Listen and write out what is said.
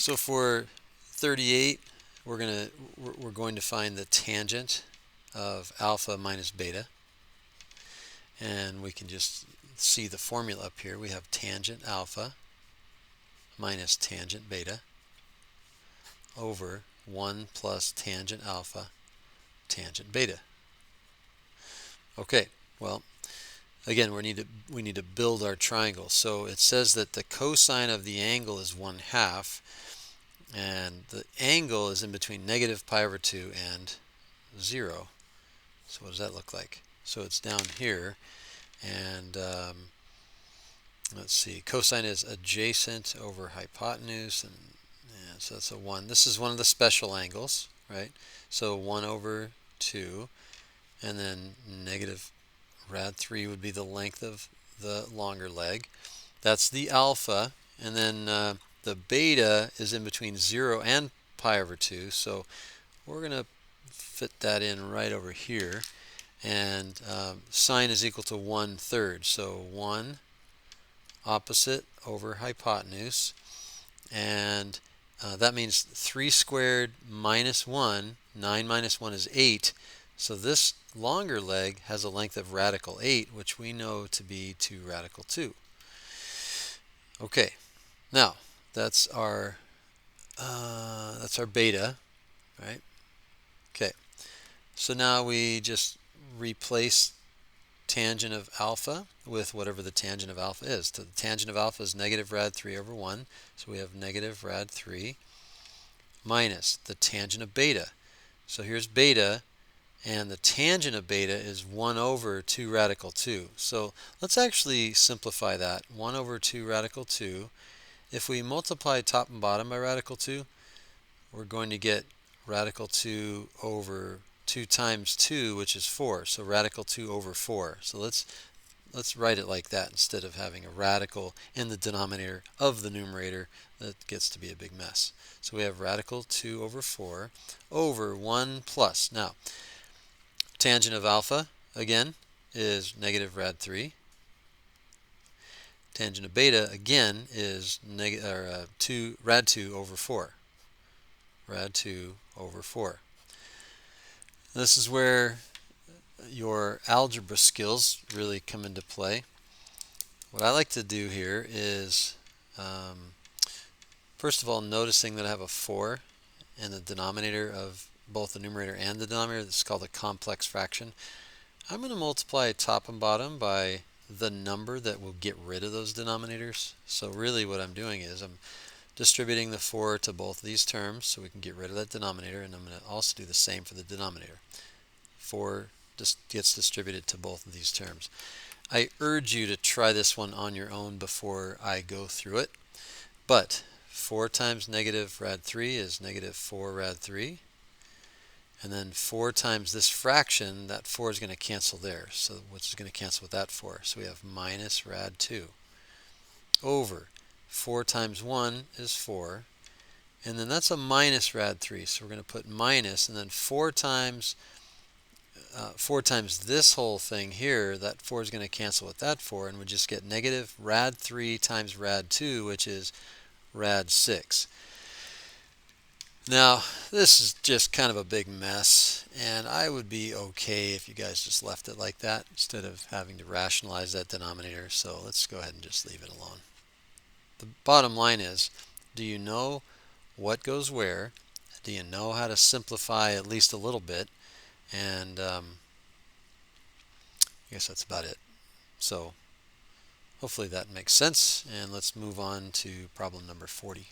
So for 38, we're going to find the tangent of alpha minus beta, and we can just see the formula up here. We have tangent alpha minus tangent beta over 1 plus tangent alpha tangent beta. Okay, well, again, we need to build our triangle. So it says that the cosine of the angle is 1/2, and the angle is in between negative pi over 2 and 0. So what does that look like? So it's down here, and let's see, cosine is adjacent over hypotenuse, and so that's a 1. This is one of the special angles, right? So 1 over 2, and then negative rad 3 would be the length of the longer leg. That's the alpha, and then the beta is in between 0 and pi over 2, so we're going to fit that in right over here, and sine is equal to 1/3, so 1 opposite over hypotenuse, and that means 3 squared minus 1, 9 minus 1 is 8, so this longer leg has a length of radical 8, which we know to be 2 radical 2. Okay, now that's our beta, right? Okay, so now we just replace tangent of alpha with whatever the tangent of alpha is. So the tangent of alpha is negative rad 3 over 1, so we have negative rad 3 minus the tangent of beta. So here's beta, and the tangent of beta is 1 over 2 radical 2. So let's actually simplify that. 1 over 2 radical 2. If we multiply top and bottom by radical 2, we're going to get radical 2 over 2 times 2, which is 4. So radical 2 over 4. So let's write it like that instead of having a radical in the denominator of the numerator. That gets to be a big mess. So we have radical 2 over 4 over 1 plus. Now, tangent of alpha, again, is negative rad 3. Tangent of beta, again, is rad 2 over 4. Rad 2 over 4. This is where your algebra skills really come into play. What I like to do here is, first of all, noticing that I have a 4 in the denominator of both the numerator and the denominator. This is called a complex fraction. I'm going to multiply top and bottom by the number that will get rid of those denominators. So really what I'm doing is I'm distributing the 4 to both of these terms so we can get rid of that denominator, and I'm going to also do the same for the denominator. 4 just gets distributed to both of these terms. I urge you to try this one on your own before I go through it, but 4 times negative rad 3 is negative 4 rad 3, and then 4 times this fraction, that 4 is going to cancel there, so which is going to cancel with that 4, so we have minus rad 2 over 4 times 1 is 4, and then that's a minus rad 3, so we're going to put minus, and then 4 times this whole thing here, that 4 is going to cancel with that 4, and we just get negative rad 3 times rad 2, which is rad 6. Now, this is just kind of a big mess, and I would be okay if you guys just left it like that instead of having to rationalize that denominator, so let's go ahead and just leave it alone. The bottom line is, do you know what goes where? Do you know how to simplify at least a little bit? And I guess that's about it. So hopefully that makes sense, and let's move on to problem number 40.